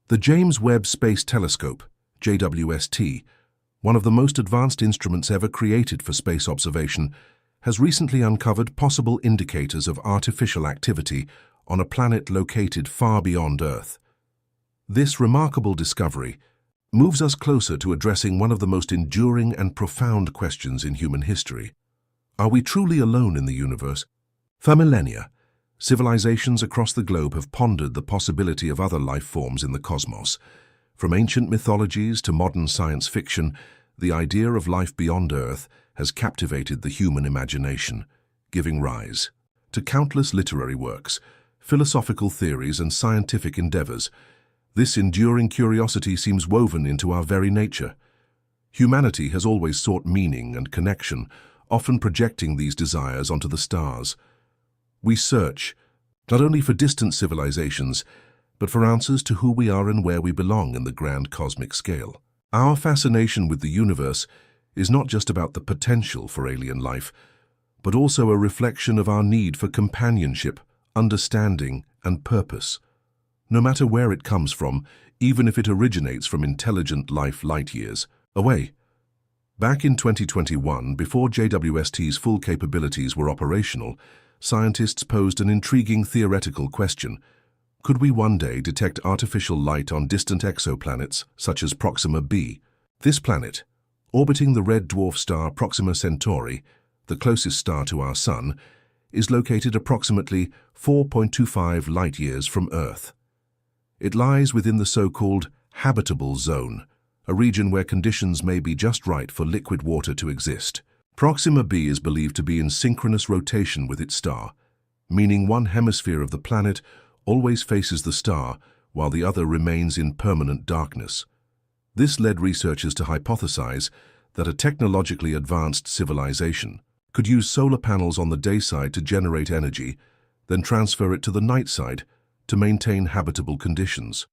The James Webb Space Telescope, JWST, one of the most advanced instruments ever created for space observation, has recently uncovered possible indicators of artificial activity on a planet located far beyond Earth. This remarkable discovery moves us closer to addressing one of the most enduring and profound questions in human history. Are we truly alone in the universe? For millennia, civilizations across the globe have pondered the possibility of other life forms in the cosmos. From ancient mythologies to modern science fiction, the idea of life beyond Earth has captivated the human imagination, giving rise to countless literary works, philosophical theories, and scientific endeavors. This enduring curiosity seems woven into our very nature. Humanity has always sought meaning and connection, often projecting these desires onto the stars. We search, not only for distant civilizations, but for answers to who we are and where we belong in the grand cosmic scale. Our fascination with the universe is not just about the potential for alien life, but also a reflection of our need for companionship, understanding, and purpose. No matter where it comes from, even if it originates from intelligent life light years away. Back in 2021, before JWST's full capabilities were operational, scientists posed an intriguing theoretical question. Could we one day detect artificial light on distant exoplanets, such as Proxima b? This planet, orbiting the red dwarf star Proxima Centauri, the closest star to our Sun, is located approximately 4.25 light-years from Earth. It lies within the so-called habitable zone, a region where conditions may be just right for liquid water to exist. Proxima b is believed to be in synchronous rotation with its star, meaning one hemisphere of the planet always faces the star while the other remains in permanent darkness. This led researchers to hypothesize that a technologically advanced civilization could use solar panels on the day side to generate energy, then transfer it to the night side to maintain habitable conditions.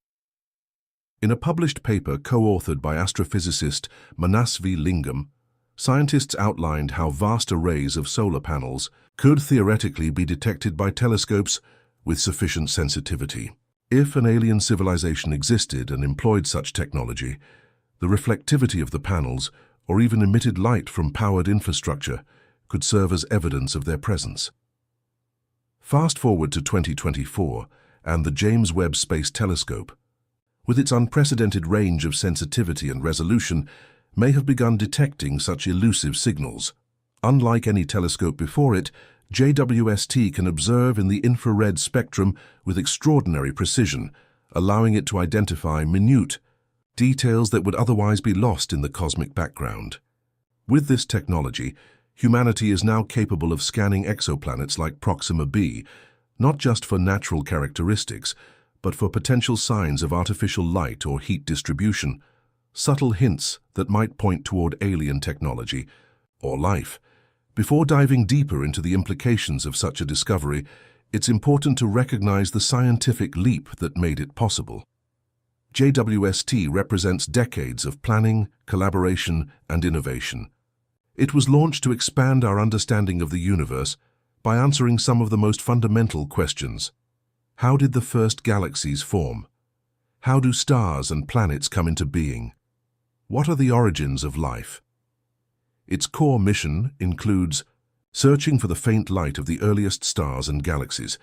In a published paper co-authored by astrophysicist Manasvi Lingam, scientists outlined how vast arrays of solar panels could theoretically be detected by telescopes with sufficient sensitivity. If an alien civilization existed and employed such technology, the reflectivity of the panels, or even emitted light from powered infrastructure, could serve as evidence of their presence. Fast forward to 2024, and the James Webb Space Telescope, with its unprecedented range of sensitivity and resolution, may have begun detecting such elusive signals. Unlike any telescope before it, JWST can observe in the infrared spectrum with extraordinary precision, allowing it to identify minute details that would otherwise be lost in the cosmic background. With this technology, humanity is now capable of scanning exoplanets like Proxima b, not just for natural characteristics, but for potential signs of artificial light or heat distribution, subtle hints that might point toward alien technology or life. Before diving deeper into the implications of such a discovery, it's important to recognize the scientific leap that made it possible. JWST represents decades of planning, collaboration, and innovation. It was launched to expand our understanding of the universe by answering some of the most fundamental questions. How did the first galaxies form? How do stars and planets come into being? What are the origins of life? Its core mission includes searching for the faint light of the earliest stars and galaxies,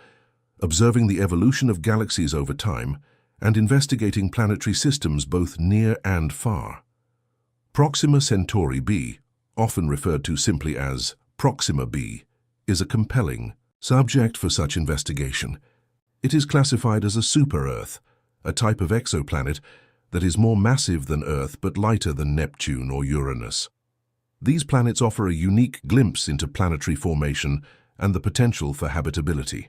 observing the evolution of galaxies over time, and investigating planetary systems both near and far. Proxima Centauri b, often referred to simply as Proxima b, is a compelling subject for such investigation. It is classified as a super-Earth, a type of exoplanet that is more massive than Earth but lighter than Neptune or Uranus. These planets offer a unique glimpse into planetary formation and the potential for habitability.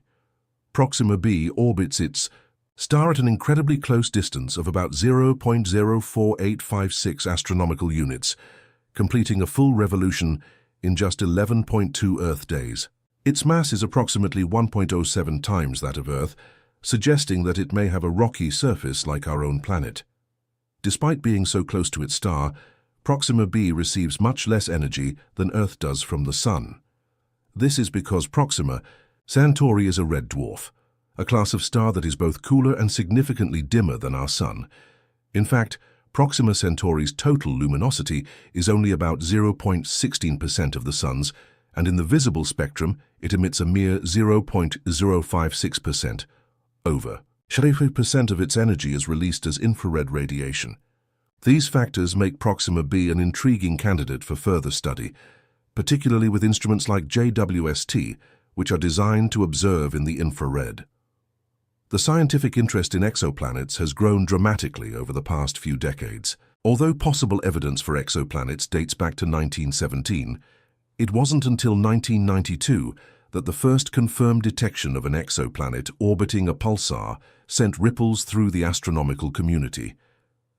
Proxima b orbits its star at an incredibly close distance of about 0.04856 astronomical units, completing a full revolution in just 11.2 Earth days. Its mass is approximately 1.07 times that of Earth, suggesting that it may have a rocky surface like our own planet. Despite being so close to its star, Proxima b receives much less energy than Earth does from the Sun. This is because Proxima Centauri is a red dwarf, a class of star that is both cooler and significantly dimmer than our Sun. In fact, Proxima Centauri's total luminosity is only about 0.16% of the Sun's, and in the visible spectrum, it emits a mere 0.056%. Over 70% of its energy is released as infrared radiation. These factors make Proxima b an intriguing candidate for further study, particularly with instruments like JWST, which are designed to observe in the infrared. The scientific interest in exoplanets has grown dramatically over the past few decades. Although possible evidence for exoplanets dates back to 1917, it wasn't until 1992 that the first confirmed detection of an exoplanet orbiting a pulsar sent ripples through the astronomical community.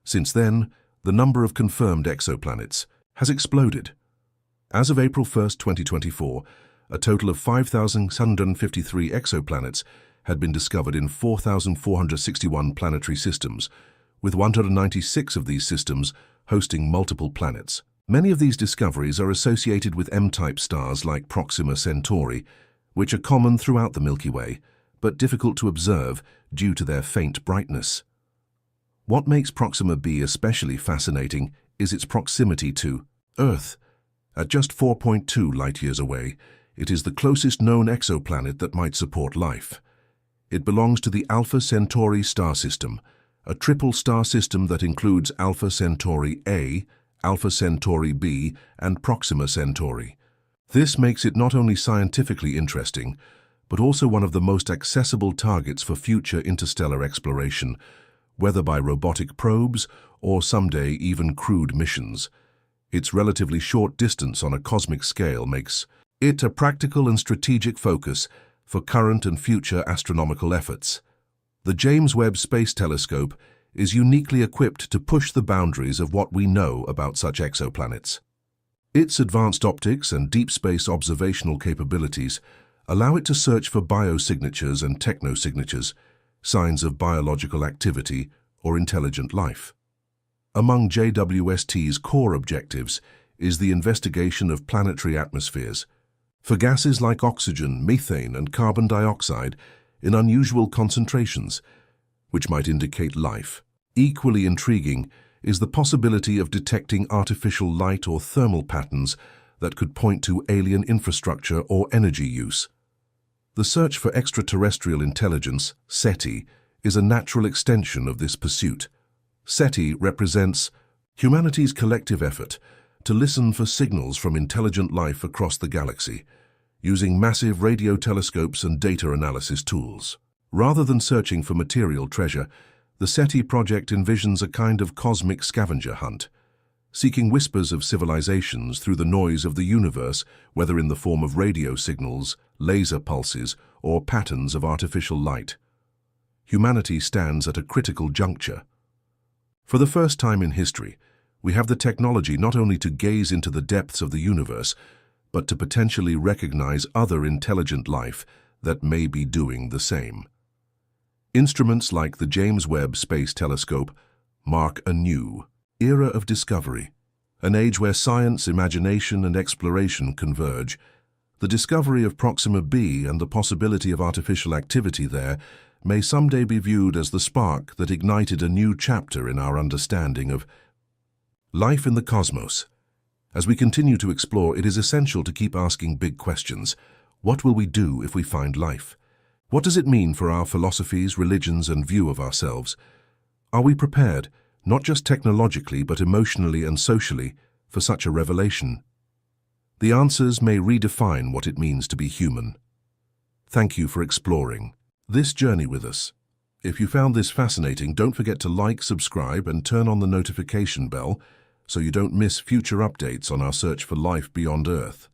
Since then, the number of confirmed exoplanets has exploded. As of April 1, 2024, a total of 5,753 exoplanets had been discovered in 4,461 planetary systems, with 196 of these systems hosting multiple planets. Many of these discoveries are associated with M-type stars like Proxima Centauri, which are common throughout the Milky Way, but difficult to observe due to their faint brightness. What makes Proxima b especially fascinating is its proximity to Earth. At just 4.2 light-years away, it is the closest known exoplanet that might support life. It belongs to the Alpha Centauri star system, a triple star system that includes Alpha Centauri A, Alpha Centauri b, and Proxima Centauri. This makes it not only scientifically interesting, but also one of the most accessible targets for future interstellar exploration, whether by robotic probes or someday even crewed missions. Its relatively short distance on a cosmic scale makes it a practical and strategic focus for current and future astronomical efforts. The James Webb Space Telescope is uniquely equipped to push the boundaries of what we know about such exoplanets. Its advanced optics and deep space observational capabilities allow it to search for biosignatures and technosignatures, signs of biological activity or intelligent life. Among JWST's core objectives is the investigation of planetary atmospheres for gases like oxygen, methane, and carbon dioxide in unusual concentrations, which might indicate life. Equally intriguing is the possibility of detecting artificial light or thermal patterns that could point to alien infrastructure or energy use. The search for extraterrestrial intelligence, SETI, is a natural extension of this pursuit. SETI represents humanity's collective effort to listen for signals from intelligent life across the galaxy, using massive radio telescopes and data analysis tools. Rather than searching for material treasure, the SETI project envisions a kind of cosmic scavenger hunt, seeking whispers of civilizations through the noise of the universe, whether in the form of radio signals, laser pulses, or patterns of artificial light. Humanity stands at a critical juncture. For the first time in history, we have the technology not only to gaze into the depths of the universe, but to potentially recognize other intelligent life that may be doing the same. Instruments like the James Webb Space Telescope mark a new era of discovery, an age where science, imagination, and exploration converge. The discovery of Proxima b and the possibility of artificial activity there may someday be viewed as the spark that ignited a new chapter in our understanding of life in the cosmos. As we continue to explore, it is essential to keep asking big questions. What will we do if we find life? What does it mean for our philosophies, religions, and view of ourselves? Are we prepared, not just technologically but emotionally and socially, for such a revelation? The answers may redefine what it means to be human. Thank you for exploring this journey with us. If you found this fascinating, don't forget to like, subscribe, and turn on the notification bell so you don't miss future updates on our search for life beyond Earth.